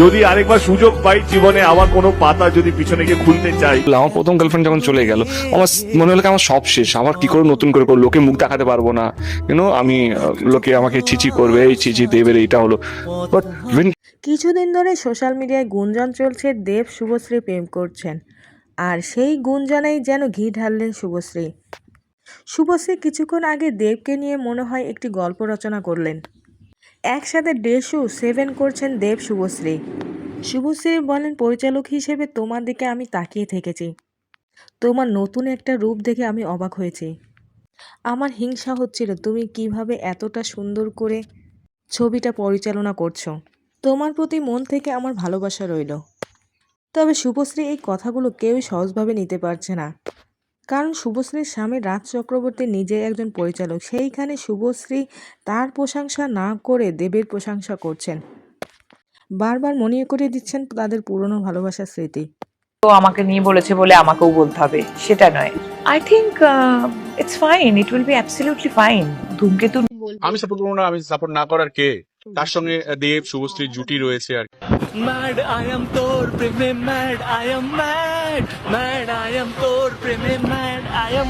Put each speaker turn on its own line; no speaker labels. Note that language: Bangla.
যদি আরেকবার সুযোগ পাই জীবনে আমার কোনো পাতা যদি পিছনে গিয়ে খুলতে চাই।
আমার প্রথম গার্লফ্রেন্ড যখন চলে গেল, আমার মনে হলো কি আমার সব শেষ, আবার কি করে নতুন করে করবো, লোকে মুখ দেখাতে পারবো না, আমি লোকে আমাকে চিচি করবে, এই চিচি দেবের, এইটা হলো। বাট
কিছুদিন ধরে সোশ্যাল মিডিয়ায় গুঞ্জন চলছে দেব শুভশ্রী প্রেম করছেন, আর সেই গুঞ্জনেই যেন ঘি ঢাললেন শুভশ্রী। শুভশ্রী কিছুক্ষণ আগে দেবকে নিয়ে মনে হয় একটি গল্প রচনা করলেন। একসাথে ডেশু 7 করছেন দেব শুভশ্রী। শুভশ্রী বলেন, পরিচালক হিসেবে তোমার দিকে আমি তাকিয়ে থেকেছি, তোমার নতুন একটা রূপ দেখে আমি অবাক হয়েছি। আমার হিংসা হচ্ছিল তুমি কিভাবে এতটা সুন্দর করে ছবিটা পরিচালনা করছো। তোমার প্রতি মন থেকে আমার ভালোবাসা রইল। তবে শুভশ্রী এই কথাগুলো কেউই সহজভাবে নিতে পারছে না, কারণ শুভশ্রীর স্বামী রাজ চক্রবর্তী নিজে একজন পরিচালক, সেইখানে শুভশ্রী তার প্রশংসা না করে দেবের প্রশংসা করছেন, বারবার মনে করিয়ে দিচ্ছেন তাদের পুরনো ভালোবাসার স্মৃতি।
তো আমাকে নিয়ে বলেছে বলে আমাকেও বলতে হবে সেটা নয়। I think it's fine, it will be absolutely fine. ধূমকেতু
আমি সাপোর্ট করবো না, আমি সাপোর্ট না করার কে? তার সঙ্গে দেব শুভশ্রীর জুটি রয়েছে আর
ম্যাড আই এম তোর প্রেমে mad I am mad mad I am তোর প্রেমে ম্যাড আই এম